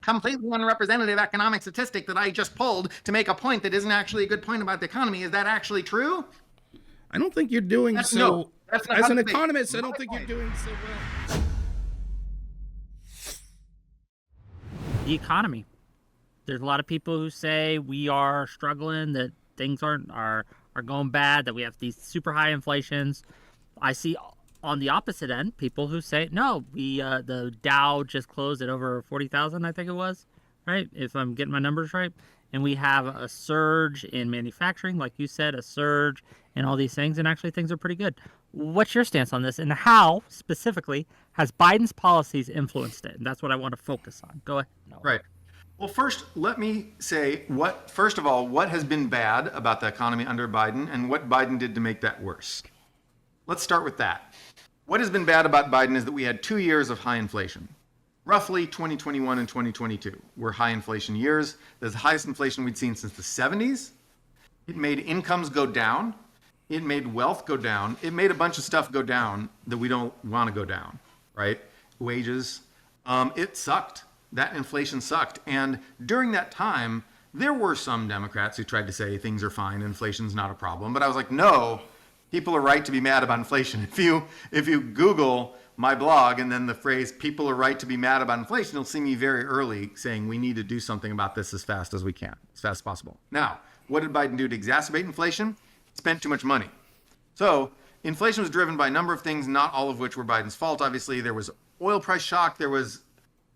completely unrepresentative economic statistic that I just pulled to make a point that isn't actually a good point about the economy. Is that actually true? I don't think you're doing That's no. so. That's not As how an to make economist, I my don't think you're point. doing so well. The economy. There's a lot of people who say we are struggling, that things are going bad, that we have these super high inflations. I see on the opposite end people who say no, we the Dow just closed at over 40,000, I think it was, right? If I'm getting my numbers right. And we have a surge in manufacturing, like you said, a surge in all these things, and actually things are pretty good. What's your stance on this, and how specifically has Biden's policies influenced it? And that's what I want to focus on. Go ahead. No. Right. Well, first, let me say first of all, what has been bad about the economy under Biden and what Biden did to make that worse. Let's start with that. What has been bad about Biden is that we had 2 years of high inflation. Roughly 2021 and 2022 were high inflation years. There's the highest inflation we'd seen since the 70s. It made incomes go down. It made wealth go down. It made a bunch of stuff go down that we don't want to go down, right? Wages. It sucked. That inflation sucked. And during that time, there were some Democrats who tried to say things are fine, inflation's not a problem. But I was like, no, people are right to be mad about inflation. If you Google my blog and then the phrase people are right to be mad about inflation, you'll see me very early saying we need to do something about this as fast as we can, as fast as possible. Now, what did Biden do to exacerbate inflation? He spent too much money. So inflation was driven by a number of things, not all of which were Biden's fault. Obviously, there was oil price shock, there was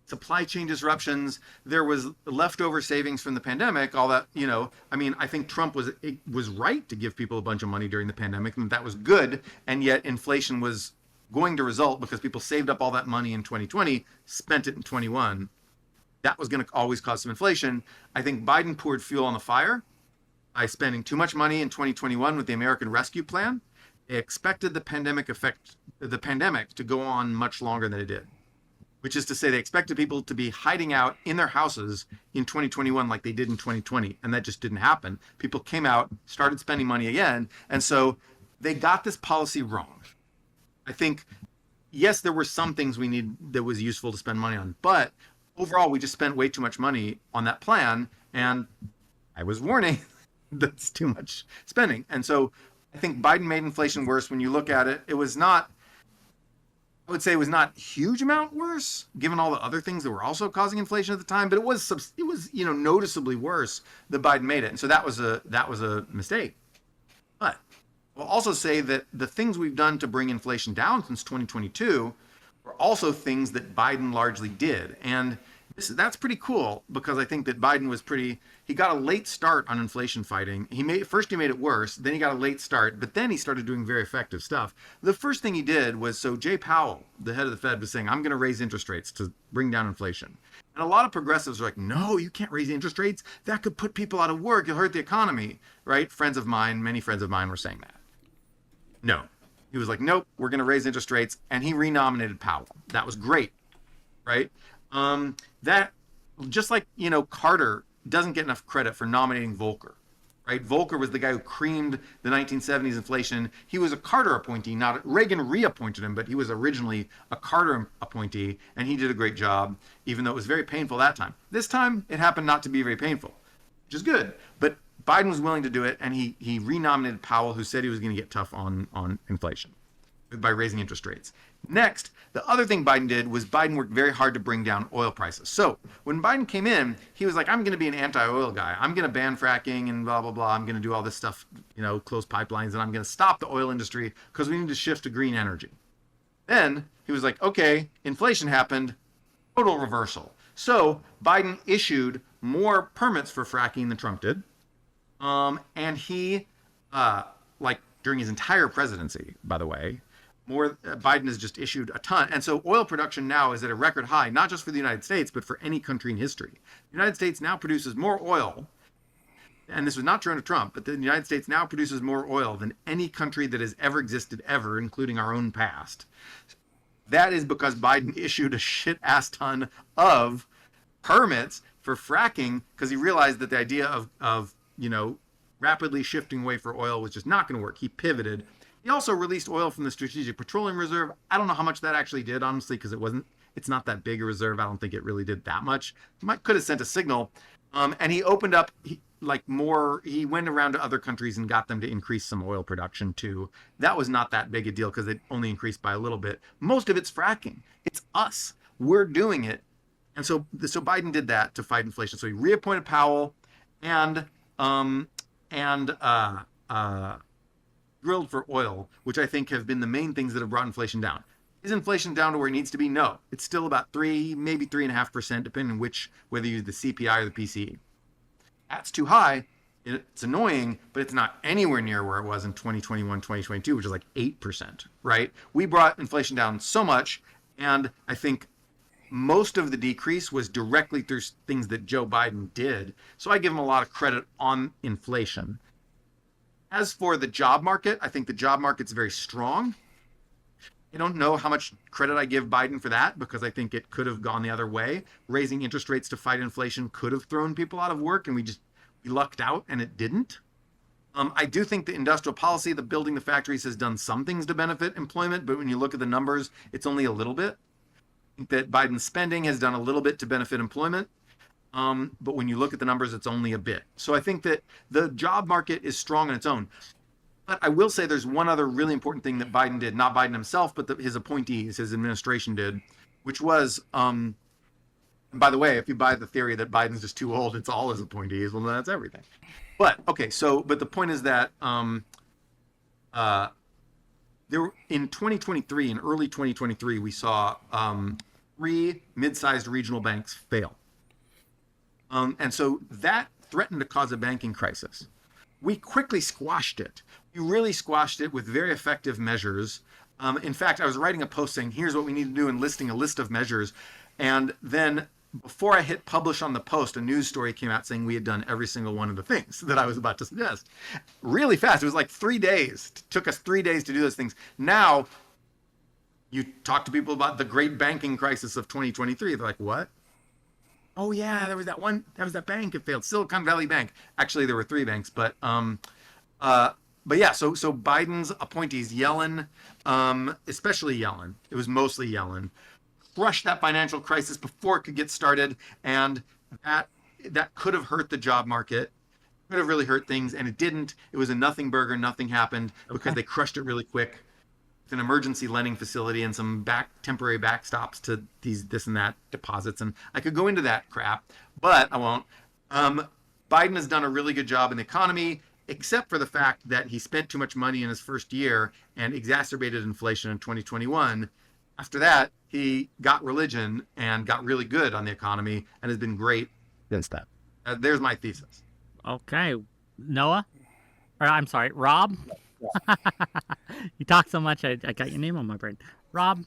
supply chain disruptions, there was leftover savings from the pandemic, all that, I think Trump was right to give people a bunch of money during the pandemic, and that was good, and yet inflation was going to result because people saved up all that money in 2020, spent it in 21. That was going to always cause some inflation. I think Biden poured fuel on the fire by spending too much money in 2021 with the American Rescue Plan. They expected the pandemic to go on much longer than it did, which is to say they expected people to be hiding out in their houses in 2021 like they did in 2020, and that just didn't happen. People came out, started spending money again, and so they got this policy wrong. I think, yes, there were some things we need that was useful to spend money on, but overall we just spent way too much money on that plan, and I was warning that's too much spending. And so I think Biden made inflation worse. When you look at it, I would say it was not a huge amount worse, given all the other things that were also causing inflation at the time, but it was noticeably worse that Biden made it. And so that was a mistake. But I'll also say that the things we've done to bring inflation down since 2022 were also things that Biden largely did. And that's pretty cool, because I think that Biden he got a late start on inflation fighting. First he made it worse, then he got a late start, but then he started doing very effective stuff. The first thing he did was, so Jay Powell, the head of the Fed, was saying, I'm going to raise interest rates to bring down inflation. And a lot of progressives were like, no, you can't raise interest rates. That could put people out of work. You'll hurt the economy, right? Many friends of mine were saying that. No. He was like, nope, we're going to raise interest rates. And he renominated Powell. That was great, right? That, just like, Carter doesn't get enough credit for nominating Volcker, right? Volcker was the guy who creamed the 1970s inflation. He was a Carter appointee, Reagan reappointed him, but he was originally a Carter appointee, and he did a great job, even though it was very painful that time. This time, it happened not to be very painful, which is good. But Biden was willing to do it, and he renominated Powell, who said he was going to get tough on inflation by raising interest rates. Next, the other thing Biden did was Biden worked very hard to bring down oil prices. So when Biden came in, he was like, I'm going to be an anti-oil guy. I'm going to ban fracking and blah, blah, blah. I'm going to do all this stuff, close pipelines, and I'm going to stop the oil industry because we need to shift to green energy. Then he was like, okay, inflation happened, total reversal. So Biden issued more permits for fracking than Trump did. And he, during his entire presidency, by the way, Biden has just issued a ton. And so oil production now is at a record high, not just for the United States, but for any country in history. The United States now produces more oil, and this was not true under Trump, but the United States now produces more oil than any country that has ever existed ever, including our own past. That is because Biden issued a shit ass ton of permits for fracking, because he realized that the idea of rapidly shifting away for oil was just not going to work. He pivoted. He also released oil from the Strategic Petroleum Reserve. I don't know how much that actually did, honestly, because it It's not that big a reserve. I don't think it really did that much. Could have sent a signal. And he opened up he went around to other countries and got them to increase some oil production too. That was not that big a deal because it only increased by a little bit. Most of it's fracking. It's us. We're doing it. And so Biden did that to fight inflation. So he reappointed Powell and drilled for oil, which I think have been the main things that have brought inflation down. Is inflation down to where it needs to be? No. It's still about 3, maybe 3.5%, depending on whether you use the CPI or the PCE. That's too high. It's annoying, but it's not anywhere near where it was in 2021, 2022, which is like 8%, right? We brought inflation down so much, and I think most of the decrease was directly through things that Joe Biden did. So I give him a lot of credit on inflation. As for the job market, I think the job market's very strong. I don't know how much credit I give Biden for that because I think it could have gone the other way. Raising interest rates to fight inflation could have thrown people out of work, and we lucked out, and it didn't. I do think the industrial policy, the building the factories, has done some things to benefit employment, but when you look at the numbers, it's only a little bit. I think that Biden's spending has done a little bit to benefit employment, but when you look at the numbers, it's only a bit. So I think that the job market is strong on its own. But I will say there's one other really important thing that Biden did, not Biden himself, but his appointees, his administration did, which was, by the way, if you buy the theory that Biden's just too old, it's all his appointees, well, that's everything. But, okay, but the point is that in 2023, in early 2023, we saw 3 mid-sized regional banks fail. And so that threatened to cause a banking crisis. We quickly squashed it. We really squashed it with very effective measures. In fact, I was writing a post saying, here's what we need to do, and listing a list of measures. And then before I hit publish on the post, a news story came out saying we had done every single one of the things that I was about to suggest. Really fast. It was like 3 days. It took us 3 days to do those things. Now, you talk to people about the great banking crisis of 2023. They're like, what? Oh yeah, there was that bank that failed, Silicon Valley Bank. Actually, there were 3 banks, but yeah. So Biden's appointees, Yellen, especially Yellen, it was mostly Yellen, crushed that financial crisis before it could get started, and that could have hurt the job market, could have really hurt things, and it didn't. It was a nothing burger. Nothing happened because they crushed it really quick. An emergency lending facility and some temporary backstops to this and that deposits, and I could go into that crap, but I won't. Biden has done a really good job in the economy, except for the fact that he spent too much money in his first year and exacerbated inflation in 2021. After that, he got religion and got really good on the economy and has been great since that. There's my thesis. Okay, Noah, or I'm sorry, Rob. You talk so much, I got your name on my brain. Rob?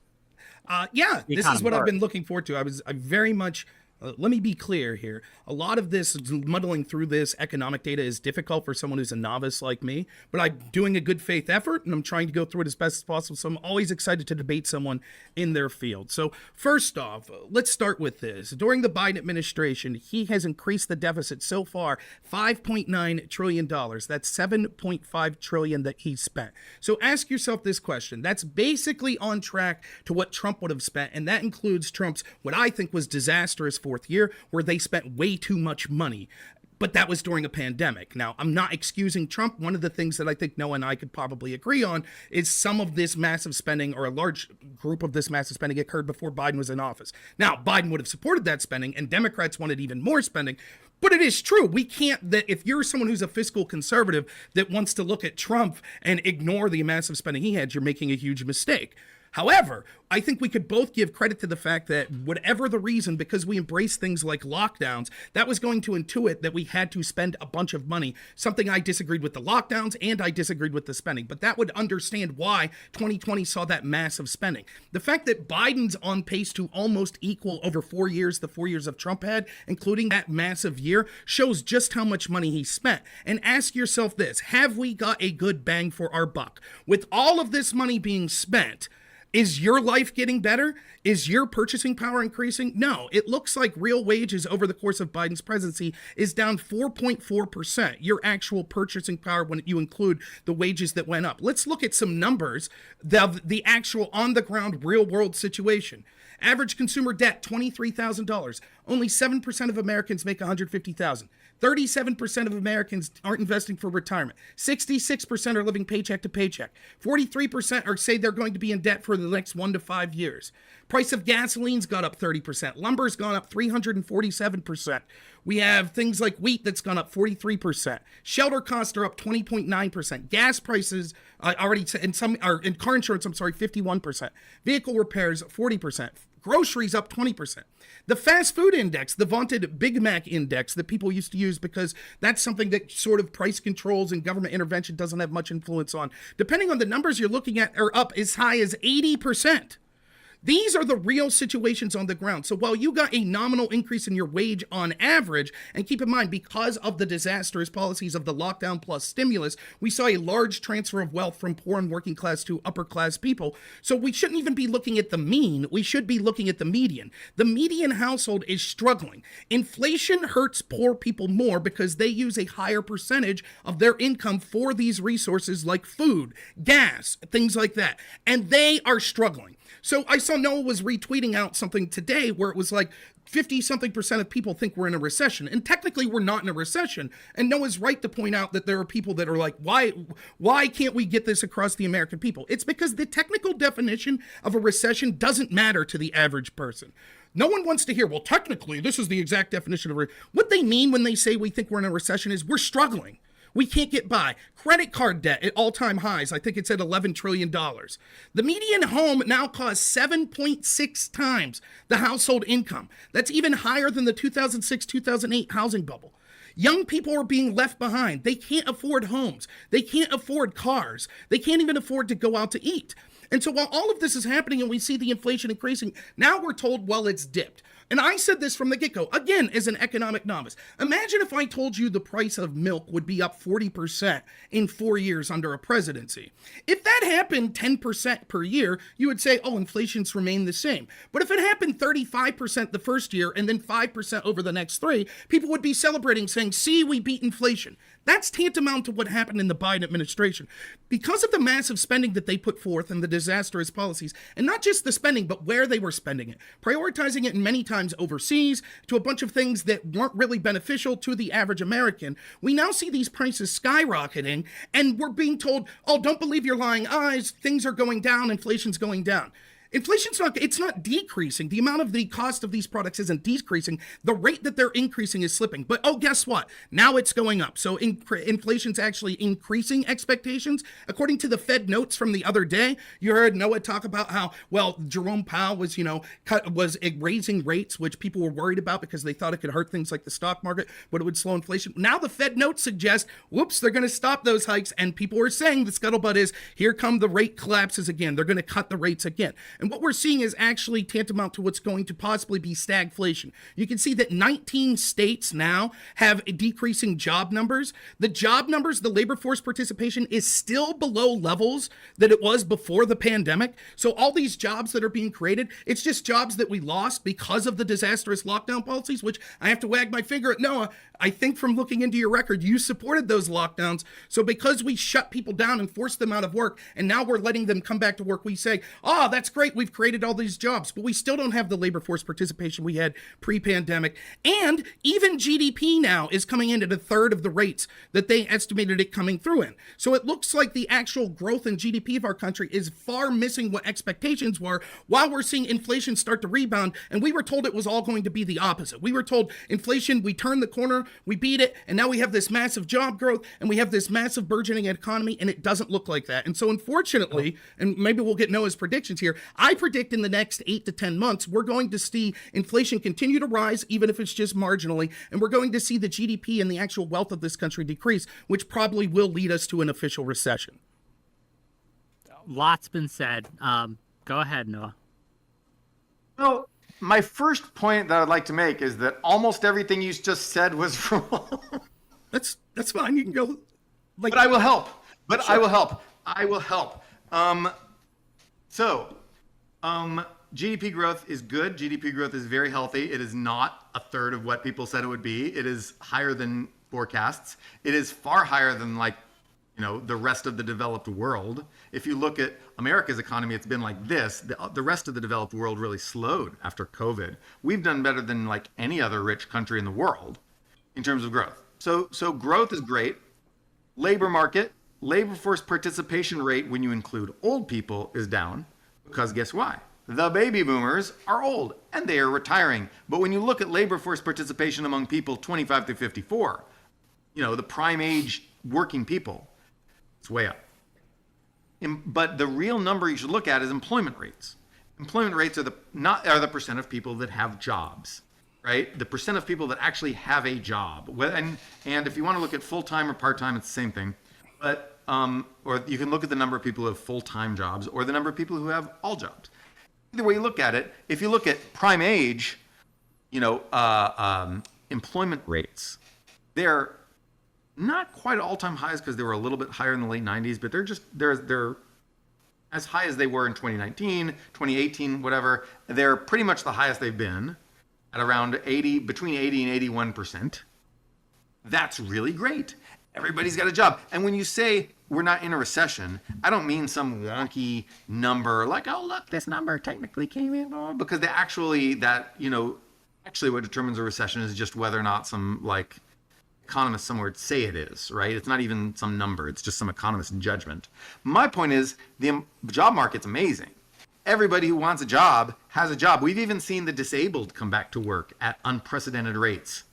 Yeah, this is what I've been looking forward to. I very much, let me be clear here. A lot of this, muddling through this economic data is difficult for someone who's a novice like me, but I'm doing a good faith effort, and I'm trying to go through it as best as possible, so I'm always excited to debate someone in their field. So first off, let's start with this. During the Biden administration, he has increased the deficit so far $5.9 trillion. That's $7.5 trillion that he spent. So ask yourself this question. That's basically on track to what Trump would have spent, and that includes Trump's, what I think was disastrous 4th year, where they spent way too much money. But that was during a pandemic. Now, I'm not excusing Trump. One of the things that I think Noah and I could probably agree on is some of this massive spending, or a large group of this massive spending, occurred before Biden was in office. Now, Biden would have supported that spending, and Democrats wanted even more spending. But it is true. We can't, that if you're someone who's a fiscal conservative that wants to look at Trump and ignore the massive spending he had, you're making a huge mistake. However, I think we could both give credit to the fact that whatever the reason, because we embrace things like lockdowns, that was going to intuit that we had to spend a bunch of money, something I disagreed with the lockdowns and I disagreed with the spending, but that would understand why 2020 saw that massive spending. The fact that Biden's on pace to almost equal over 4 years, the 4 years of Trump had, including that massive year, shows just how much money he spent. And ask yourself this, have we got a good bang for our buck? With all of this money being spent, Is your life getting better? Is your purchasing power increasing? No, it looks like real wages over the course of Biden's presidency is down 4.4%, your actual purchasing power when you include the wages that went up. Let's look at some numbers, the actual on-the-ground real-world situation. Average consumer debt, $23,000. Only 7% of Americans make $150,000. 37% of Americans aren't investing for retirement. 66% are living paycheck to paycheck. 43% are say they're going to be in debt for the next 1 to 5 years. Price of gasoline's gone up 30%. Lumber's gone up 347%. We have things like wheat that's gone up 43%. Shelter costs are up 20.9%. Gas prices and car insurance, 51%. Vehicle repairs 40%. Groceries up 20%. The fast food index, the vaunted Big Mac index that people used to use because that's something that sort of price controls and government intervention doesn't have much influence on. Depending on the numbers you're looking at, are up as high as 80%. These are the real situations on the ground. So while you got a nominal increase in your wage on average, and keep in mind, because of the disastrous policies of the lockdown plus stimulus, we saw a large transfer of wealth from poor and working class to upper class people. So we shouldn't even be looking at the mean. We should be looking at the median. The median household is struggling. Inflation hurts poor people more because they use a higher percentage of their income for these resources like food, gas, things like that. And they are struggling. So I saw Noah was retweeting out something today where it was like 50-something% of people think we're in a recession. And technically we're not in a recession. And Noah's right to point out that there are people that are like, why can't we get this across the American people? It's because the technical definition of a recession doesn't matter to the average person. No one wants to hear, well, technically, this is the exact definition of what they mean when they say we think we're in a recession is we're struggling. We can't get by. Credit card debt at all-time highs. I think it's at $11 trillion. The median home now costs 7.6 times the household income. That's even higher than the 2006-2008 housing bubble. Young people are being left behind. They can't afford homes. They can't afford cars. They can't even afford to go out to eat. And so while all of this is happening and we see the inflation increasing, now we're told, well, it's dipped. And I said this from the get-go, again, as an economic novice. Imagine if I told you the price of milk would be up 40% in 4 years under a presidency. If that happened 10% per year, you would say, oh, inflation's remained the same. But if it happened 35% the first year and then 5% over the next 3, people would be celebrating, saying, see, we beat inflation. That's tantamount to what happened in the Biden administration. Because of the massive spending that they put forth and the disastrous policies, and not just the spending, but where they were spending it, prioritizing it many times overseas to a bunch of things that weren't really beneficial to the average American, we now see these prices skyrocketing, and we're being told, oh, don't believe your lying eyes, things are going down, inflation's going down. It's not decreasing. The amount of the cost of these products isn't decreasing. The rate that they're increasing is slipping. But oh, guess what? Now it's going up. So inflation's actually increasing expectations. According to the Fed notes from the other day, you heard Noah talk about how, well, Jerome Powell was, was raising rates, which people were worried about because they thought it could hurt things like the stock market, but it would slow inflation. Now the Fed notes suggest, whoops, they're going to stop those hikes. And people are saying the scuttlebutt is, here come the rate collapses again. They're going to cut the rates again. And what we're seeing is actually tantamount to what's going to possibly be stagflation. You can see that 19 states now have decreasing job numbers. The job numbers, the labor force participation is still below levels that it was before the pandemic. So all these jobs that are being created, it's just jobs that we lost because of the disastrous lockdown policies, which I have to wag my finger at Noah. I think from looking into your record, you supported those lockdowns. So because we shut people down and forced them out of work, and now we're letting them come back to work, we say, oh, that's great. We've created all these jobs, but we still don't have the labor force participation we had pre-pandemic. And even GDP now is coming in at a third of the rates that they estimated it coming through in. So it looks like the actual growth in GDP of our country is far missing what expectations were, while we're seeing inflation start to rebound. And we were told it was all going to be the opposite. We were told inflation, we turned the corner, we beat it, and now we have this massive job growth and we have this massive burgeoning economy, and it doesn't look like that. And so unfortunately, and maybe we'll get Noah's predictions here, I predict in the next 8 to 10 months, we're going to see inflation continue to rise, even if it's just marginally, and we're going to see the GDP and the actual wealth of this country decrease, which probably will lead us to an official recession. Lots been said. Go ahead, Noah. Well, my first point that I'd like to make is that almost everything you just said was wrong. That's fine. You can go. But I will help. Sure. I will help. So GDP growth is good. GDP growth is very healthy. It is not a third of what people said it would be. It is higher than forecasts. It is far higher than the rest of the developed world. If you look at America's economy, it's been like this. The rest of the developed world really slowed after COVID. We've done better than like any other rich country in the world in terms of growth. So growth is great. Labor market, labor force participation rate when you include old people is down because guess why? The baby boomers are old and they are retiring. But when you look at labor force participation among people 25 to 54, the prime age working people, it's way up. But the real number you should look at is employment rates. Employment rates are the percent of people that have jobs, right? The percent of people that actually have a job. And if you want to look at full-time or part-time, it's the same thing. But or you can look at the number of people who have full-time jobs or the number of people who have all jobs. Either way you look at it, if you look at prime age, employment rates, they're not quite all-time highs because they were a little bit higher in the late 90s, but they're as high as they were in 2019, 2018, whatever. They're pretty much the highest they've been at around between 80 and 81%. That's really great. Everybody's got a job. And when you say we're not in a recession, I don't mean some wonky number like, oh, look, this number technically came in, because actually what determines a recession is just whether or not some economists somewhere say it is, right? It's not even some number. It's just some economist's judgment. My point is the job market's amazing. Everybody who wants a job has a job. We've even seen the disabled come back to work at unprecedented rates.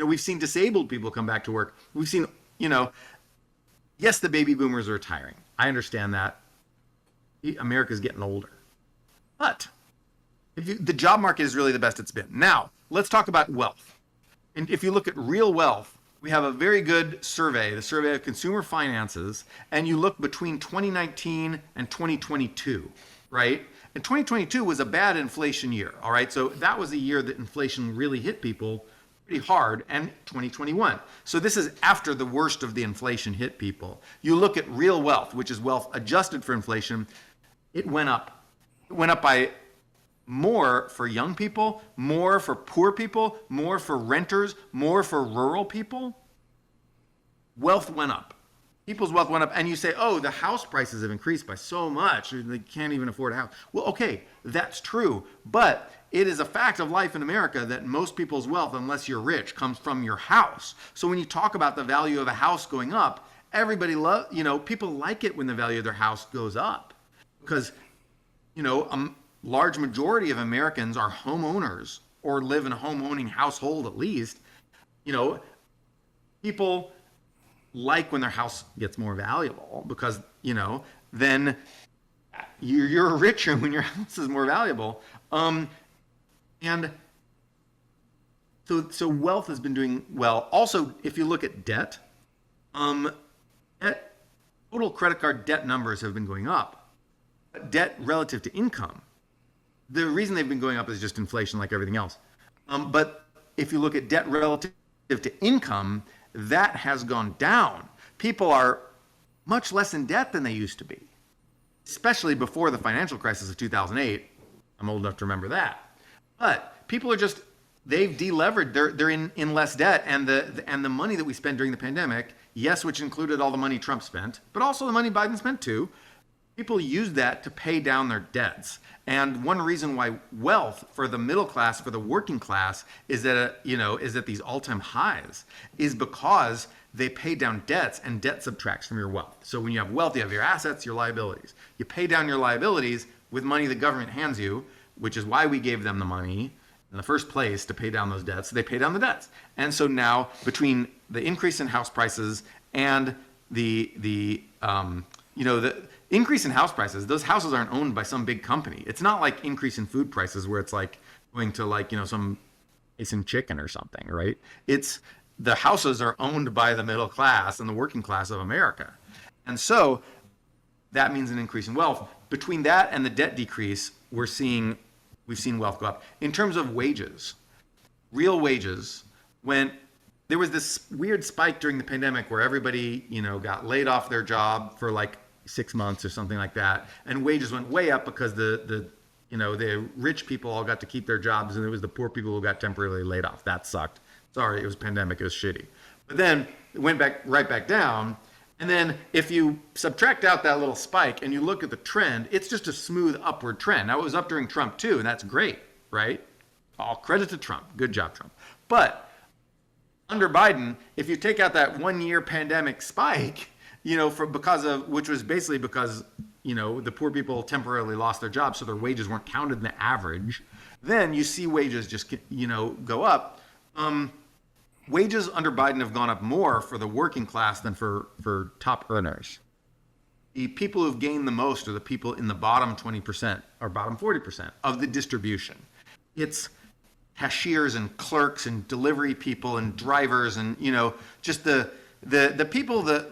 We've seen disabled people come back to work. We've seen, yes, the baby boomers are retiring. I understand that. America's getting older. But the job market is really the best it's been. Now, let's talk about wealth. And if you look at real wealth, we have a very good survey, the survey of consumer finances, and you look between 2019 and 2022, right? And 2022 was a bad inflation year, all right? So that was a year that inflation really hit people pretty hard, and 2021. So this is after the worst of the inflation hit people. You look at real wealth, which is wealth adjusted for inflation, it went up. It went up by more for young people, more for poor people, more for renters, more for rural people. Wealth went up. People's wealth went up, and you say, oh, the house prices have increased by so much, they can't even afford a house. Well, okay, that's true, but it is a fact of life in America that most people's wealth, unless you're rich, comes from your house. So when you talk about the value of a house going up, everybody people like it when the value of their house goes up because, large majority of Americans are homeowners or live in a home-owning household at least. People like when their house gets more valuable because, then you're richer when your house is more valuable. And so wealth has been doing well. Also, if you look at debt, total credit card debt numbers have been going up. But debt relative to income, the reason they've been going up is just inflation like everything else. But if you look at debt relative to income, that has gone down. People are much less in debt than they used to be, especially before the financial crisis of 2008. I'm old enough to remember that. But people are they've delevered. They're in less debt, and the money that we spent during the pandemic, yes, which included all the money Trump spent, but also the money Biden spent too. People use that to pay down their debts. And one reason why wealth for the middle class, for the working class, is at these all-time highs, is because they pay down debts, and debt subtracts from your wealth. So when you have wealth, you have your assets, your liabilities. You pay down your liabilities with money the government hands you, which is why we gave them the money in the first place to pay down those debts. They pay down the debts. And so now between the increase in house prices and the increase in house prices, those houses aren't owned by some big company. It's not like increase in food prices where it's like going to some Asian chicken or something, right? It's the houses are owned by the middle class and the working class of America. And so that means an increase in wealth. Between that and the debt decrease, we've seen wealth go up. In terms of wages, real wages, when there was this weird spike during the pandemic where everybody, got laid off their job for 6 months or something like that, and wages went way up because the the rich people all got to keep their jobs, and it was the poor people who got temporarily laid off. That sucked. Sorry, it was pandemic. It was shitty. But then it went right back down. And then if you subtract out that little spike and you look at the trend, it's just a smooth upward trend. Now, it was up during Trump too, and that's great, right? All credit to Trump. Good job, Trump. But under Biden, if you take out that 1 year pandemic spike, which was basically because, the poor people temporarily lost their jobs, so their wages weren't counted in the average, then you see wages just, go up. Wages under Biden have gone up more for the working class than for top earners. The people who've gained the most are the people in the bottom 20% or bottom 40% of the distribution. It's cashiers and clerks and delivery people and drivers and, just the people that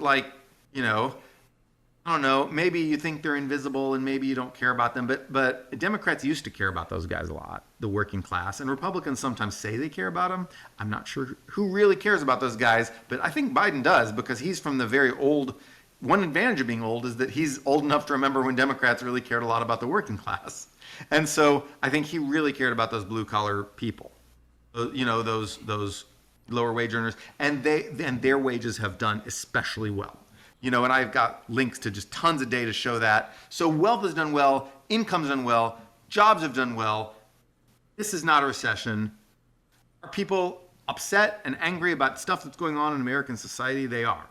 I don't know, maybe you think they're invisible and maybe you don't care about them, but Democrats used to care about those guys a lot, the working class, and Republicans sometimes say they care about them. I'm not sure who really cares about those guys, but I think Biden does because he's from the very old. One advantage of being old is that he's old enough to remember when Democrats really cared a lot about the working class. And so I think he really cared about those blue collar people, those lower wage earners, and their wages have done especially well. And I've got links to just tons of data to show that. So wealth has done well, income's done well, jobs have done well. This is not a recession. Are people upset and angry about stuff that's going on in American society? They are.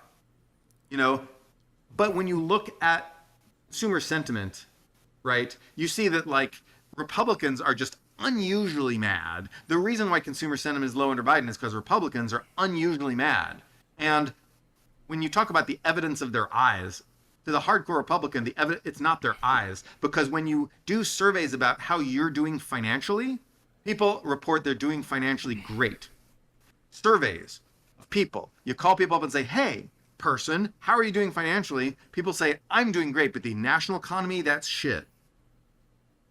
But when you look at consumer sentiment, right, you see that Republicans are just unusually mad. The reason why consumer sentiment is low under Biden is because Republicans are unusually mad. And when you talk about the evidence of their eyes, to the hardcore Republican, it's not their eyes. Because when you do surveys about how you're doing financially, people report they're doing financially great. Surveys of people. You call people up and say, hey, person, how are you doing financially? People say, I'm doing great, but the national economy, that's shit.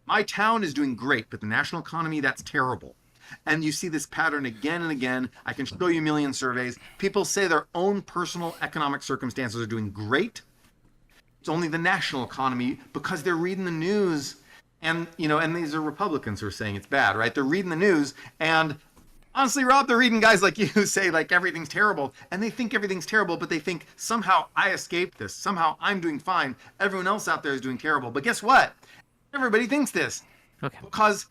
My town is doing great, but the national economy, that's terrible. And you see this pattern again and again. I can show you a million surveys. People say their own personal economic circumstances are doing great. It's only the national economy because they're reading the news. And, and these are Republicans who are saying it's bad, right? They're reading the news. And honestly, Rob, they're reading guys like you who say everything's terrible. And they think everything's terrible, but they think somehow I escaped this. Somehow I'm doing fine. Everyone else out there is doing terrible. But guess what? Everybody thinks this. Okay. Because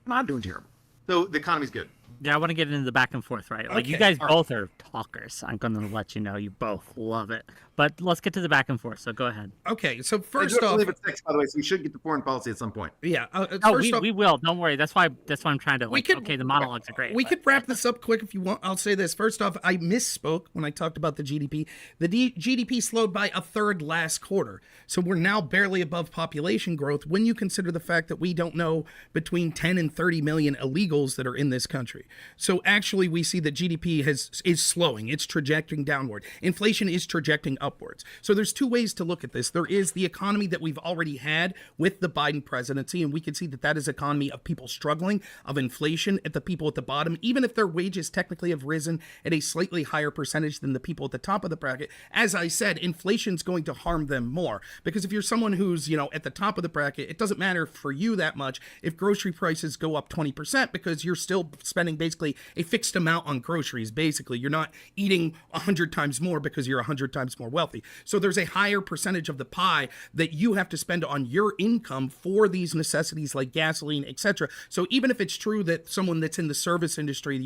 I'm not doing terrible. So the economy's good. Yeah, I want to get into the back and forth, right? You guys both are talkers. I'm going to let you know you both love it. But let's get to the back and forth. So go ahead. Okay, so first off, it's sex, by the way, so we should get to foreign policy at some point. Yeah. We will. Don't worry. That's why I'm trying to. The monologues are great. We could wrap this up quick if you want. I'll say this. First off, I misspoke when I talked about the GDP. The GDP slowed by a third last quarter, so we're now barely above population growth. When you consider the fact that we don't know between 10 and 30 million illegals that are in this country, so actually we see that GDP is slowing. It's trajecting downward. Inflation is trajecting upwards. So there's two ways to look at this. There is the economy that we've already had with the Biden presidency, and we can see that is economy of people struggling, of inflation at the people at the bottom, even if their wages technically have risen at a slightly higher percentage than the people at the top of the bracket. As I said, inflation's going to harm them more because if you're someone who's, at the top of the bracket, it doesn't matter for you that much if grocery prices go up 20% because you're still spending basically a fixed amount on groceries. Basically, you're not eating 100 times more because you're 100 times more wealthy. So there's a higher percentage of the pie that you have to spend on your income for these necessities like gasoline, etc. So even if it's true that someone that's in the service industry,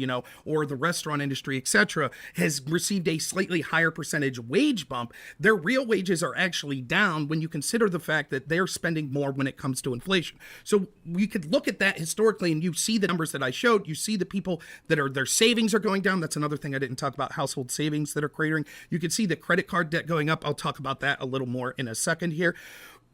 or the restaurant industry, etc., has received a slightly higher percentage wage bump, their real wages are actually down when you consider the fact that they're spending more when it comes to inflation. So we could look at that historically, and you see the numbers that I showed. You see the people that their savings are going down. That's another thing I didn't talk about, household savings that are cratering. You can see the credit card debt going up. I'll talk about that a little more in a second here.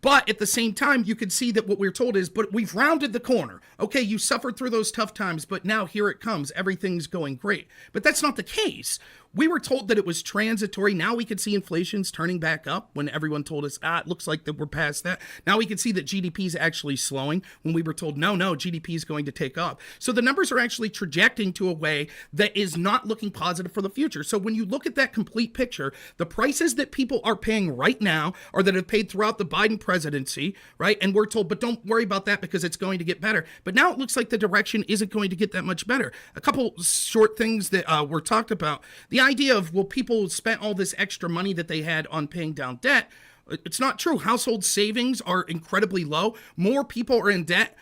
But at the same time, you can see that what we're told is, but we've rounded the corner. Okay, you suffered through those tough times, but now here it comes. Everything's going great. But that's not the case. We were told that it was transitory. Now we can see inflation's turning back up when everyone told us, it looks like that we're past that. Now we can see that GDP is actually slowing when we were told, no, GDP is going to take off. So the numbers are actually trajecting to a way that is not looking positive for the future. So when you look at that complete picture, the prices that people are paying right now or that have paid throughout the Biden presidency, right? And we're told, but don't worry about that because it's going to get better. But now it looks like the direction isn't going to get that much better. A couple short things that were talked about. The idea of, well, people spent all this extra money that they had on paying down debt. It's not true. Household savings are incredibly low. More people are in debt.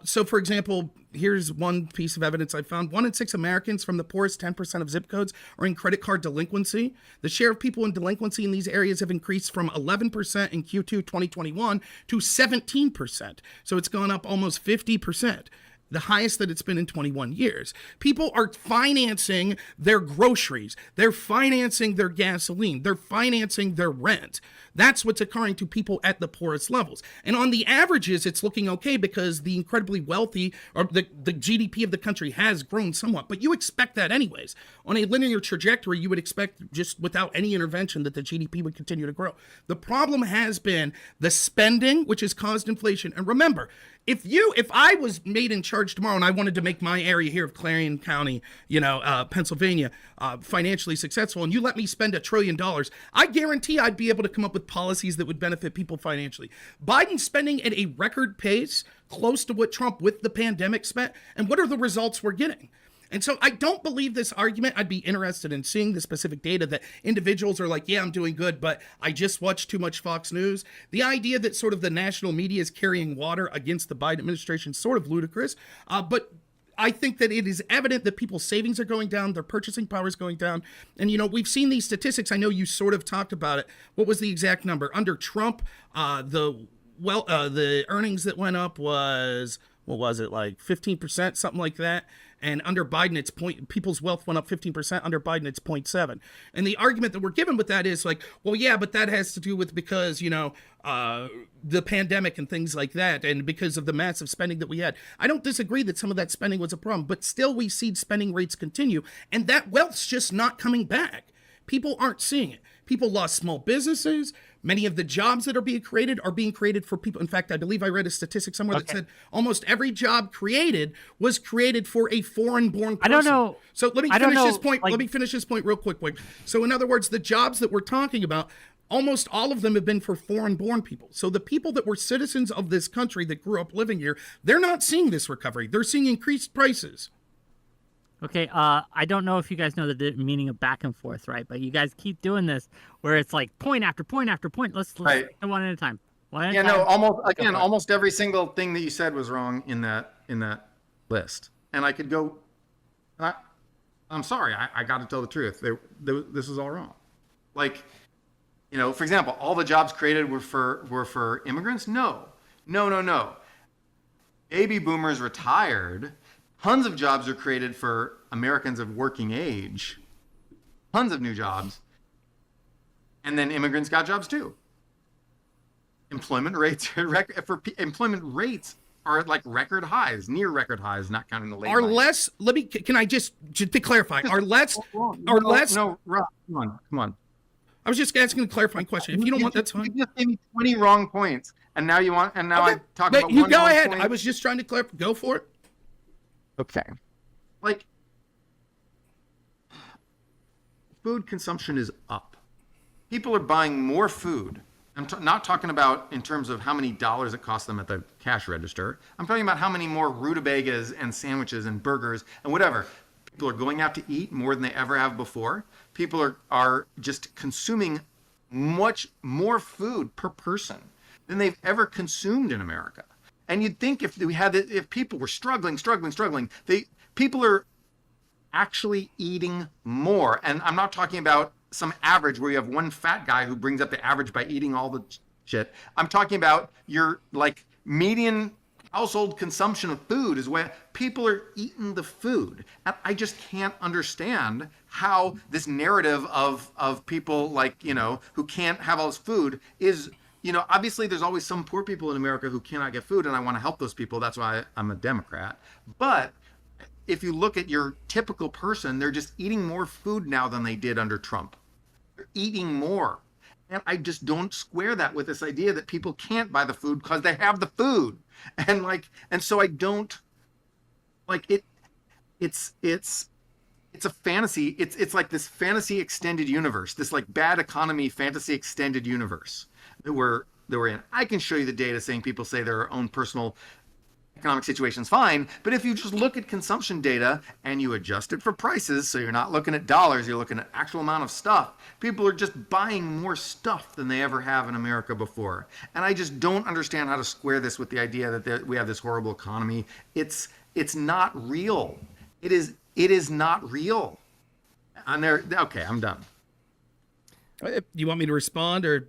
So, for example, here's one piece of evidence I found. 1 in 6 Americans from the poorest 10% of zip codes are in credit card delinquency. The share of people in delinquency in these areas have increased from 11% in Q2 2021 to 17%. So it's gone up almost 50%. The highest that it's been in 21 years. People are financing their groceries. They're financing their gasoline. They're financing their rent. That's what's occurring to people at the poorest levels. And on the averages, it's looking okay because the incredibly wealthy, or the GDP of the country has grown somewhat. But you expect that anyways. On a linear trajectory, you would expect just without any intervention that the GDP would continue to grow. The problem has been the spending, which has caused inflation. And remember, if I was made in charge tomorrow and I wanted to make my area here of Clarion County, Pennsylvania, financially successful, and you let me spend $1 trillion, I guarantee I'd be able to come up with policies that would benefit people financially. Biden's spending at a record pace, close to what Trump with the pandemic spent, and what are the results we're getting? And so I don't believe this argument. I'd be interested in seeing the specific data that individuals are like, yeah, I'm doing good, but I just watched too much Fox News. The idea that sort of the national media is carrying water against the Biden administration is sort of ludicrous. But I think that it is evident that people's savings are going down, their purchasing power is going down. And, we've seen these statistics. I know you sort of talked about it. What was the exact number? Under Trump, the earnings that went up was, what was it, like 15%, something like that? And under Biden, people's wealth went up 15%. Under Biden, it's 0.7. And the argument that we're given with that is like, well, yeah, but that has to do with because, the pandemic and things like that, and because of the massive spending that we had. I don't disagree that some of that spending was a problem, but still we see spending rates continue, and that wealth's just not coming back. People aren't seeing it. People lost small businesses. Many of the jobs that are being created for people. In fact, I believe I read a statistic somewhere that said almost every job created was created for a foreign-born person. I don't know. So let me finish this point. Let me finish this point real quick. So in other words, the jobs that we're talking about, almost all of them have been for foreign-born people. So the people that were citizens of this country that grew up living here, they're not seeing this recovery. They're seeing increased prices. Okay, I don't know if you guys know the meaning of back and forth, right? But you guys keep doing this where it's like point after point after point. Let's right. go one at a time. Almost every single thing that you said was wrong in that list. And I could go. I'm sorry, I got to tell the truth. This is all wrong. Like, for example, all the jobs created were for immigrants. No. Baby boomers retired. Tons of jobs are created for Americans of working age. Tons of new jobs. And then immigrants got jobs too. Employment rates are at like record highs, near record highs, not counting the labor. Can I just to clarify, No, Rob, come on. I was just asking a clarifying question. If you don't want, that's fine. You just gave me 20 wrong points. And now okay. I talk but about you one go wrong ahead. point. I was just trying to clarify. Go for it. Okay. Like, food consumption is up. People are buying more food. I'm not talking about in terms of how many dollars it costs them at the cash register. I'm talking about how many more rutabagas and sandwiches and burgers and whatever. People are going out to eat more than they ever have before. People are just consuming much more food per person than they've ever consumed in America. And you'd think if people were struggling, people are actually eating more. And I'm not talking about some average where you have one fat guy who brings up the average by eating all the shit. I'm talking about your like median household consumption of food is when people are eating the food. And I just can't understand how this narrative of people like, who can't have all this food is, obviously there's always some poor people in America who cannot get food, and I want to help those people. That's why I'm a Democrat. But if you look at your typical person, they're just eating more food now than they did under Trump. They're eating more. And I just don't square that with this idea that people can't buy the food because they have the food. And so I don't like it. It's a fantasy. It's like this fantasy extended universe, this like bad economy fantasy extended universe that that we're in. I can show you the data saying people say their own personal economic situation's fine, but if you just look at consumption data and you adjust it for prices, so you're not looking at dollars, you're looking at actual amount of stuff, people are just buying more stuff than they ever have in America before. And I just don't understand how to square this with the idea that we have this horrible economy. It's not real. It is not real. And okay, I'm done. You want me to respond or?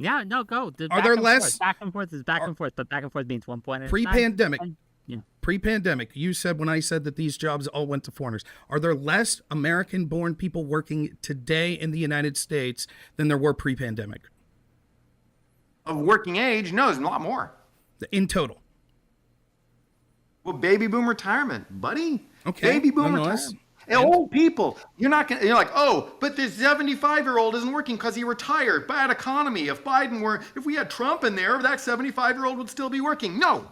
Yeah, no, go. Are there less? Back and forth is back and forth, but back and forth means 1 point. Pre-pandemic. Yeah. Pre-pandemic, you said when I said that these jobs all went to foreigners. Are there less American-born people working today in the United States than there were pre-pandemic? Of working age, no, there's a lot more. In total. Well, baby boom retirement, buddy. Okay. Baby boom nonetheless. retirement. Old people, you're like, oh, but this 75-year-old isn't working because he retired. Bad economy. If we had Trump in there, that 75-year-old would still be working. No.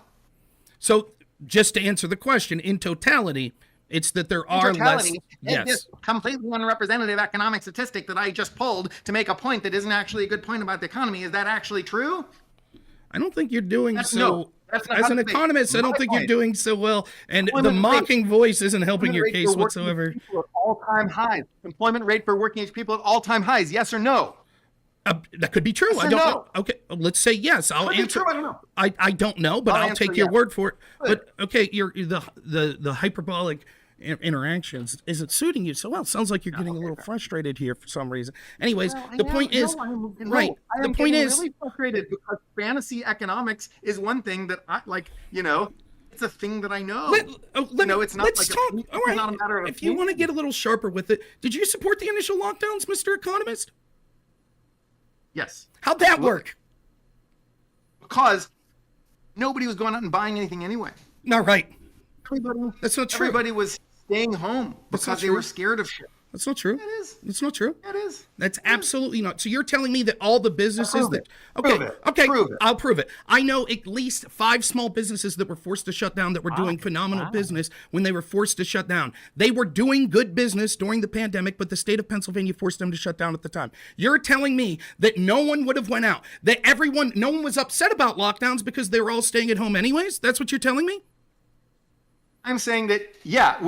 So just to answer the question, in totality, it's that there are less. Yes. This completely unrepresentative economic statistic that I just pulled to make a point that isn't actually a good point about the economy. Is that actually true? I don't think you're doing That's so. no. That's not As how an to make economist, I don't think you're point. doing so well. And the Employment mocking voice isn't helping your Employment rate case for working whatsoever. age people at all-time highs. Employment rate for working age people at all-time highs. Yes or no? That could be true. Yes I or don't no? know. Okay, let's say yes. I'll Could be answer. true, I don't know. I don't know, but I'll I'll answer take your yes. word for it. Good. But okay, the hyperbolic interactions isn't suiting you so well. Sounds like you're getting a little frustrated here for some reason. Anyways, the point is, right? The point is, really frustrated because fantasy economics is one thing that I like. It's a thing that I know. It's not let's like talk. All right. it's not a matter of If you want to get a little sharper with it, did you support the initial lockdowns, Mr. Economist? Yes. How'd that work? Because nobody was going out and buying anything anyway. All right. Everybody, That's not true. Everybody was staying home That's not because they true. were scared of shit. That's not true. It is. It's not true. It is. That's absolutely not. So you're telling me that all the businesses Prove that it. okay, Prove it. okay, Prove it. I'll prove it. I know at least 5 small businesses that were forced to shut down that were doing phenomenal business when they were forced to shut down. They were doing good business during the pandemic, but the state of Pennsylvania forced them to shut down at the time. You're telling me that no one would have went out, that no one was upset about lockdowns because they were all staying at home anyways? That's what you're telling me? I'm saying that, yeah,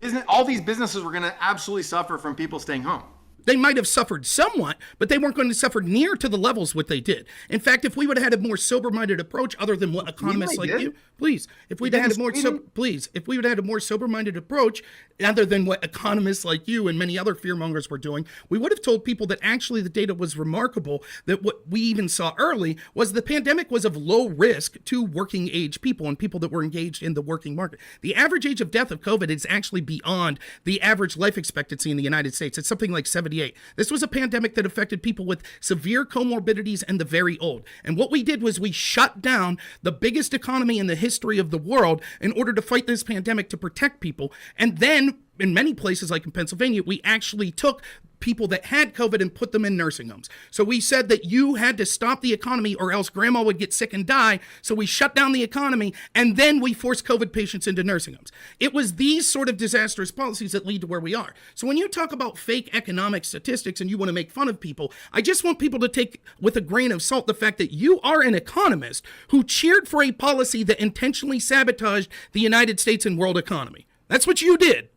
isn't all these businesses were going to absolutely suffer from people staying home? They might have suffered somewhat, but they weren't going to suffer near to the levels what they did. In fact, if we would have had a more sober-minded approach, other than what economists like you, please, if we'd had a more if we would have had a more sober-minded approach, other than what economists like you and many other fearmongers were doing, we would have told people that actually the data was remarkable. That what we even saw early was the pandemic was of low risk to working age people and people that were engaged in the working market. The average age of death of COVID is actually beyond the average life expectancy in the United States. It's something like 78. This was a pandemic that affected people with severe comorbidities and the very old. And what we did was we shut down the biggest economy in the history of the world in order to fight this pandemic to protect people. And then in many places, like in Pennsylvania, we actually took people that had COVID and put them in nursing homes. So we said that you had to stop the economy or else grandma would get sick and die. So we shut down the economy and then we forced COVID patients into nursing homes. It was these sort of disastrous policies that lead to where we are. So when you talk about fake economic statistics and you want to make fun of people, I just want people to take with a grain of salt the fact that you are an economist who cheered for a policy that intentionally sabotaged the United States and world economy. That's what you did.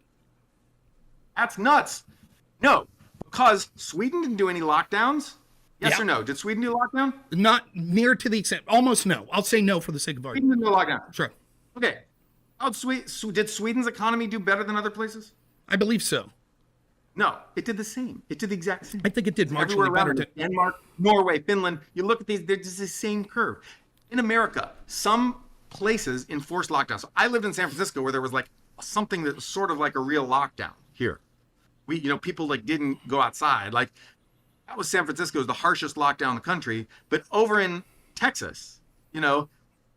That's nuts. No, because Sweden didn't do any lockdowns. Yes Yeah. or no? Did Sweden do a lockdown? Not near to the extent, almost no. I'll say no for the sake of Sweden argument. didn't do a lockdown. Sure. Okay. Did Sweden's economy do better than other places? I believe so. No, it did the same. It did the exact same. I think it did Everywhere marginally better. around it. Denmark, Norway, Finland. You look at these, they're just the same curve. In America, some places enforced lockdowns. So I lived in San Francisco where there was like something that was sort of like a real lockdown here. People like didn't go outside. Like that was San Francisco, was the harshest lockdown in the country. But over in Texas,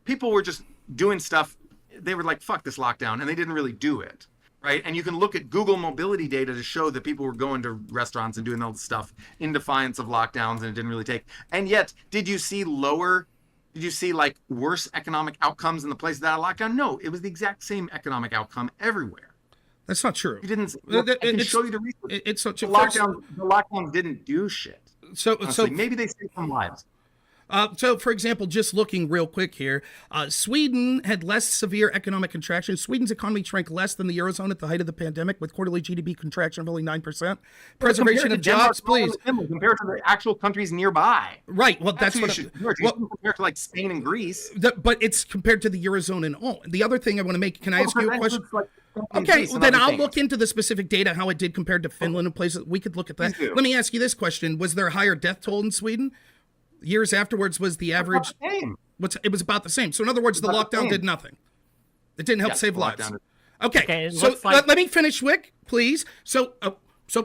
people were just doing stuff. They were like, fuck this lockdown. And they didn't really do it. Right. And you can look at Google mobility data to show that people were going to restaurants and doing all this stuff in defiance of lockdowns, and it didn't really take. And yet, did you see like worse economic outcomes in the places that had lockdown? No, it was the exact same economic outcome everywhere. That's not true. You didn't. I can show you the research. It's not true. The lockdowns didn't do shit. So Honestly, maybe they saved some lives. So, for example, just looking real quick here, Sweden had less severe economic contraction. Sweden's economy shrank less than the Eurozone at the height of the pandemic, with quarterly GDP contraction of only 9%. Preservation of jobs, please. Compared to the actual countries nearby. Right. Well, that's what. Compared to like Spain and Greece. But it's compared to the Eurozone and all. The other thing I want to make, can I ask you a question? Okay, well, then I'll look into the specific data, how it did compared to Finland and places. We could look at that. Let me ask you this question. Was there a higher death toll in Sweden? Years afterwards, was the average? It was about the same. So in other words, the lockdown did nothing. It didn't help save lives. Okay, so let me finish, Wick, please. So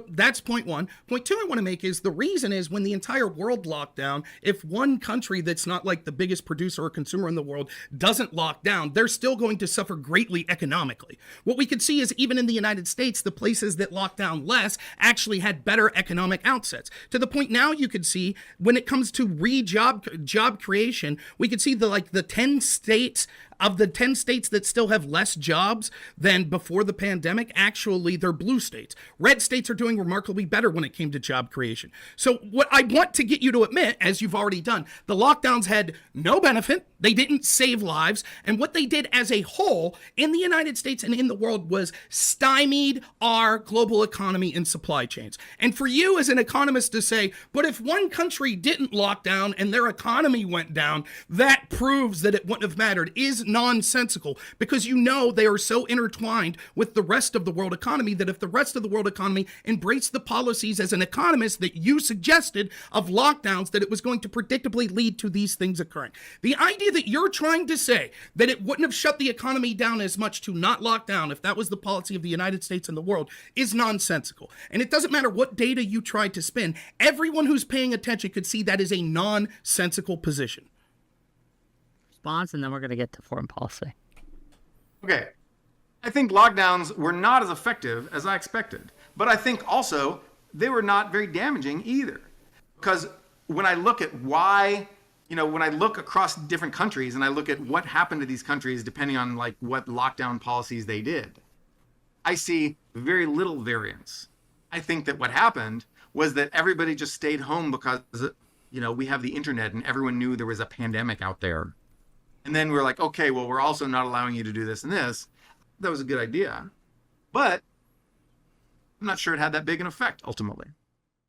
that's point one. Point two I want to make is the reason is when the entire world locked down, if one country that's not like the biggest producer or consumer in the world doesn't lock down, they're still going to suffer greatly economically. What we could see is even in the United States, the places that locked down less actually had better economic outsets. To the point now you could see when it comes to job creation, we could see the 10 states of the 10 states that still have less jobs than before the pandemic, actually, they're blue states. Red states are doing remarkably better when it came to job creation. So what I want to get you to admit, as you've already done, the lockdowns had no benefit. They didn't save lives. And what they did as a whole in the United States and in the world was stymied our global economy and supply chains. And for you as an economist to say, but if one country didn't lock down and their economy went down, that proves that it wouldn't have mattered is nonsensical, because you know they are so intertwined with the rest of the world economy that if the rest of the world economy embraced the policies as an economist that you suggested of lockdowns, that it was going to predictably lead to these things occurring. The idea that you're trying to say that it wouldn't have shut the economy down as much to not lock down if that was the policy of the United States and the world is nonsensical. And it doesn't matter what data you try to spin. Everyone who's paying attention could see that is a nonsensical position. Response, and then we're going to get to foreign policy. Okay. I think lockdowns were not as effective as I expected. But I think also they were not very damaging either. Because when I look at why, when I look across different countries and I look at what happened to these countries depending on like what lockdown policies they did, I see very little variance. I think that what happened was that everybody just stayed home because, we have the internet and everyone knew there was a pandemic out there. And then we're like, okay, well, we're also not allowing you to do this and this. That was a good idea. But I'm not sure it had that big an effect ultimately.